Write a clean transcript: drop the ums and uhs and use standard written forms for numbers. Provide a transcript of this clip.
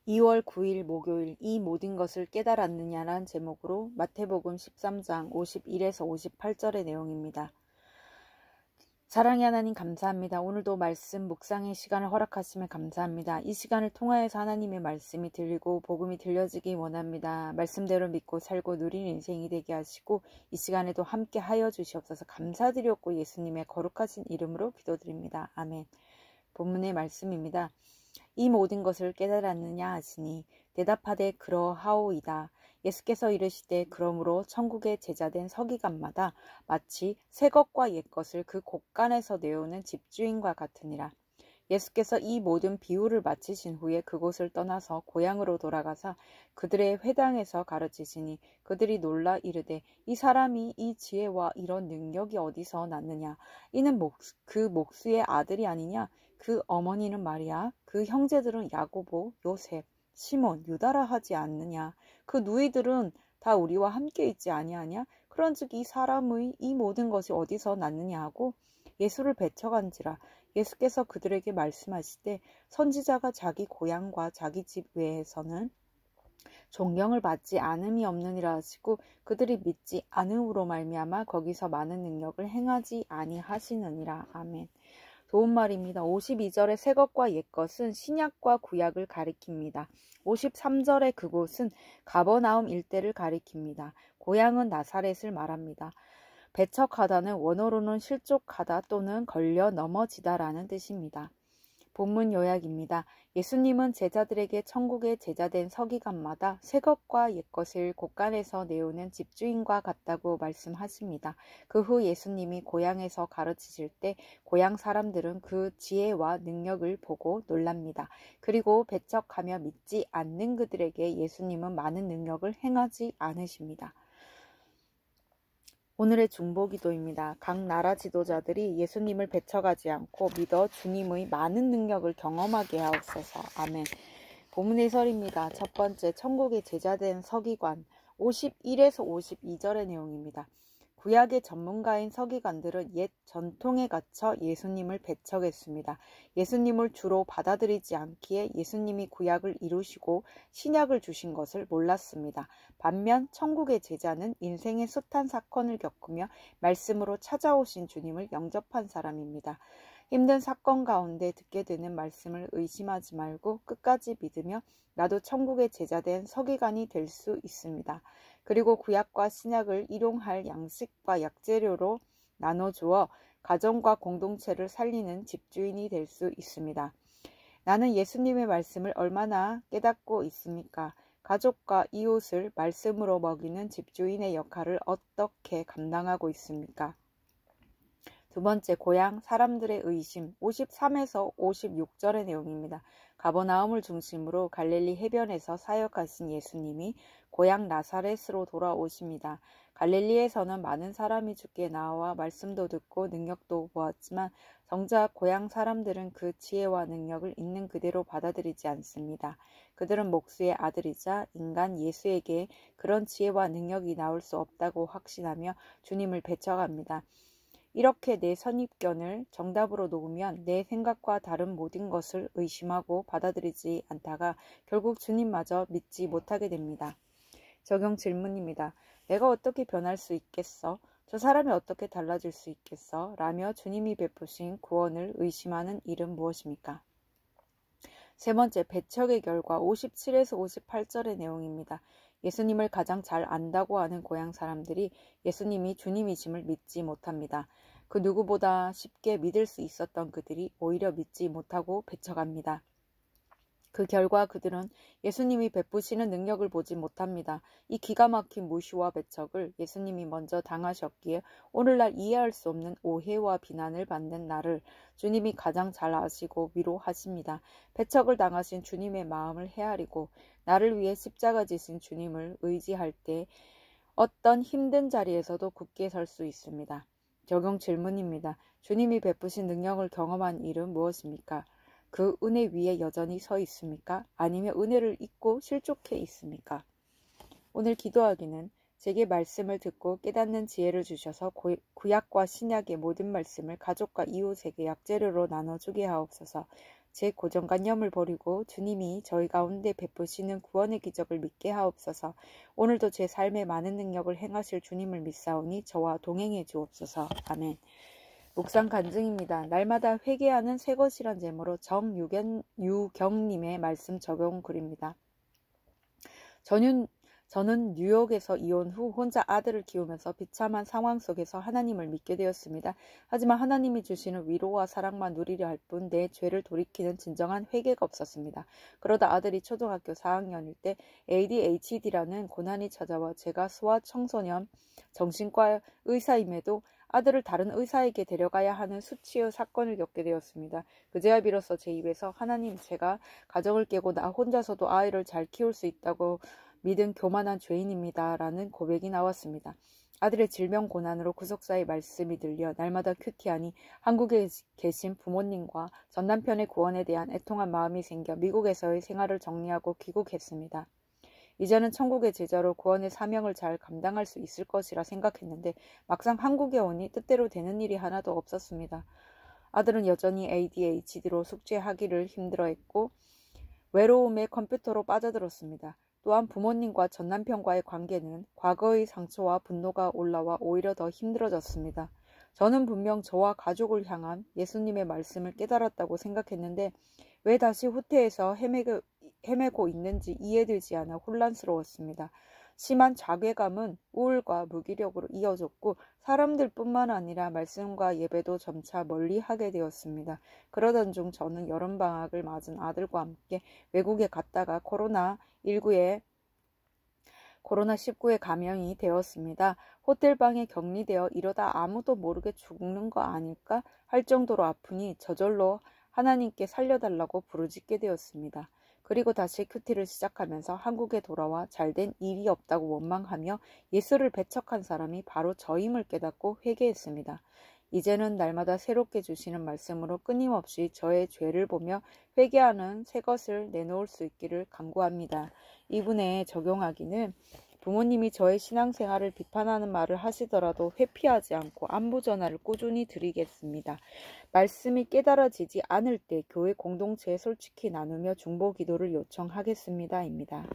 2월 9일 목요일 이 모든 것을 깨달았느냐란 제목으로 마태복음 13장 51에서 58절의 내용입니다. 사랑의 하나님 감사합니다. 오늘도 말씀 묵상의 시간을 허락하시면 감사합니다. 이 시간을 통하여서 하나님의 말씀이 들리고 복음이 들려지기 원합니다. 말씀대로 믿고 살고 누리는 인생이 되게 하시고 이 시간에도 함께 하여 주시옵소서. 감사드렸고 예수님의 거룩하신 이름으로 기도드립니다. 아멘. 본문의 말씀입니다. 이 모든 것을 깨달았느냐 하시니 대답하되 그러하오이다. 예수께서 이르시되 그러므로 천국의 제자된 서기관마다 마치 새 것과 옛 것을 그 곳간에서 내오는 집주인과 같으니라. 예수께서 이 모든 비유를 마치신 후에 그곳을 떠나서 고향으로 돌아가사 그들의 회당에서 가르치시니 그들이 놀라 이르되 이 사람이 이 지혜와 이런 능력이 어디서 났느냐. 이는 그 목수의 아들이 아니냐. 그 어머니는 마리아, 그 형제들은 야고보, 요셉, 시몬, 유다라 하지 않느냐. 그 누이들은 다 우리와 함께 있지 아니하냐. 그런즉 이 사람의 이 모든 것이 어디서 났느냐 하고 예수를 배척한지라. 예수께서 그들에게 말씀하시되 선지자가 자기 고향과 자기 집 외에서는 존경을 받지 않음이 없느니라 하시고 그들이 믿지 않음으로 말미암아 거기서 많은 능력을 행하지 아니하시느니라. 아멘. 좋은 말입니다. 52절의 새 것과 옛 것은 신약과 구약을 가리킵니다. 53절의 그곳은 가버나움 일대를 가리킵니다. 고향은 나사렛을 말합니다. 배척하다는 원어로는 실족하다 또는 걸려 넘어지다라는 뜻입니다. 본문 요약입니다. 예수님은 제자들에게 천국의 제자된 서기관마다 새 것과 옛 것을 곳간에서 내오는 집주인과 같다고 말씀하십니다. 그 후 예수님이 고향에서 가르치실 때 고향 사람들은 그 지혜와 능력을 보고 놀랍니다. 그리고 배척하며 믿지 않는 그들에게 예수님은 많은 능력을 행하지 않으십니다. 오늘의 중보기도입니다. 각 나라 지도자들이 예수님을 배척하지 않고 믿어 주님의 많은 능력을 경험하게 하옵소서. 아멘. 본문 해설입니다. 첫 번째, 천국의 제자된 서기관 51에서 52절의 내용입니다. 구약의 전문가인 서기관들은 옛 전통에 갇혀 예수님을 배척했습니다. 예수님을 주로 받아들이지 않기에 예수님이 구약을 이루시고 신약을 주신 것을 몰랐습니다. 반면 천국의 제자는 인생의 숱한 사건을 겪으며 말씀으로 찾아오신 주님을 영접한 사람입니다. 힘든 사건 가운데 듣게 되는 말씀을 의심하지 말고 끝까지 믿으며 나도 천국의 제자된 서기관이 될 수 있습니다. 그리고 구약과 신약을 일용할 양식과 약재료로 나눠주어 가정과 공동체를 살리는 집주인이 될 수 있습니다. 나는 예수님의 말씀을 얼마나 깨닫고 있습니까? 가족과 이웃을 말씀으로 먹이는 집주인의 역할을 어떻게 감당하고 있습니까? 두 번째, 고향 사람들의 의심 53에서 56절의 내용입니다. 가버나움을 중심으로 갈릴리 해변에서 사역하신 예수님이 고향 나사렛으로 돌아오십니다. 갈릴리에서는 많은 사람이 주께 나와 말씀도 듣고 능력도 보았지만 정작 고향 사람들은 그 지혜와 능력을 있는 그대로 받아들이지 않습니다. 그들은 목수의 아들이자 인간 예수에게 그런 지혜와 능력이 나올 수 없다고 확신하며 주님을 배척합니다. 이렇게 내 선입견을 정답으로 놓으면 내 생각과 다른 모든 것을 의심하고 받아들이지 않다가 결국 주님마저 믿지 못하게 됩니다. 적용 질문입니다. 내가 어떻게 변할 수 있겠어? 저 사람이 어떻게 달라질 수 있겠어? 라며 주님이 베푸신 구원을 의심하는 일은 무엇입니까? 세 번째, 배척의 결과 57에서 58절의 내용입니다. 예수님을 가장 잘 안다고 하는 고향 사람들이 예수님이 주님이심을 믿지 못합니다. 그 누구보다 쉽게 믿을 수 있었던 그들이 오히려 믿지 못하고 배척합니다. 그 결과 그들은 예수님이 베푸시는 능력을 보지 못합니다. 이 기가 막힌 무시와 배척을 예수님이 먼저 당하셨기에 오늘날 이해할 수 없는 오해와 비난을 받는 나를 주님이 가장 잘 아시고 위로하십니다. 배척을 당하신 주님의 마음을 헤아리고 나를 위해 십자가 지신 주님을 의지할 때 어떤 힘든 자리에서도 굳게 설 수 있습니다. 적용 질문입니다. 주님이 베푸신 능력을 경험한 일은 무엇입니까? 그 은혜 위에 여전히 서 있습니까? 아니면 은혜를 잊고 실족해 있습니까? 오늘 기도하기는 제게 말씀을 듣고 깨닫는 지혜를 주셔서 구약과 신약의 모든 말씀을 가족과 이웃에게 약재료로 나눠주게 하옵소서. 제 고정관념을 버리고 주님이 저희 가운데 베푸시는 구원의 기적을 믿게 하옵소서. 오늘도 제 삶에 많은 능력을 행하실 주님을 믿사오니 저와 동행해 주옵소서. 아멘. 묵상 간증입니다. 날마다 회개하는 새것이란 제목으로 정유경님의 말씀 적용 글입니다. 저는 뉴욕에서 이혼 후 혼자 아들을 키우면서 비참한 상황 속에서 하나님을 믿게 되었습니다. 하지만 하나님이 주시는 위로와 사랑만 누리려 할 뿐 내 죄를 돌이키는 진정한 회개가 없었습니다. 그러다 아들이 초등학교 4학년일 때 ADHD라는 고난이 찾아와 제가 소아청소년 정신과 의사임에도 아들을 다른 의사에게 데려가야 하는 수치의 사건을 겪게 되었습니다. 그제야 비로소 제 입에서 하나님, 제가 가정을 깨고 나 혼자서도 아이를 잘 키울 수 있다고 믿은 교만한 죄인입니다. 라는 고백이 나왔습니다. 아들의 질병 고난으로 구속사의 말씀이 들려 날마다 큐티하니 한국에 계신 부모님과 전 남편의 구원에 대한 애통한 마음이 생겨 미국에서의 생활을 정리하고 귀국했습니다. 이제는 천국의 제자로 구원의 사명을 잘 감당할 수 있을 것이라 생각했는데 막상 한국에 오니 뜻대로 되는 일이 하나도 없었습니다. 아들은 여전히 ADHD로 숙제하기를 힘들어했고 외로움에 컴퓨터로 빠져들었습니다. 또한 부모님과 전 남편과의 관계는 과거의 상처와 분노가 올라와 오히려 더 힘들어졌습니다. 저는 분명 저와 가족을 향한 예수님의 말씀을 깨달았다고 생각했는데 왜 다시 후퇴해서 헤매고 있는지 이해되지 않아 혼란스러웠습니다. 심한 자괴감은 우울과 무기력으로 이어졌고 사람들뿐만 아니라 말씀과 예배도 점차 멀리하게 되었습니다. 그러던 중 저는 여름방학을 맞은 아들과 함께 외국에 갔다가 코로나19에 감염이 되었습니다. 호텔방에 격리되어 이러다 아무도 모르게 죽는 거 아닐까 할 정도로 아프니 저절로 하나님께 살려달라고 부르짖게 되었습니다. 그리고 다시 큐티를 시작하면서 한국에 돌아와 잘된 일이 없다고 원망하며 예수를 배척한 사람이 바로 저임을 깨닫고 회개했습니다. 이제는 날마다 새롭게 주시는 말씀으로 끊임없이 저의 죄를 보며 회개하는 새 것을 내놓을 수 있기를 간구합니다. 이분에 적용하기는 부모님이 저의 신앙생활을 비판하는 말을 하시더라도 회피하지 않고 안부 전화를 꾸준히 드리겠습니다. 말씀이 깨달아지지 않을 때 교회 공동체에 솔직히 나누며 중보 기도를 요청하겠습니다. 입니다.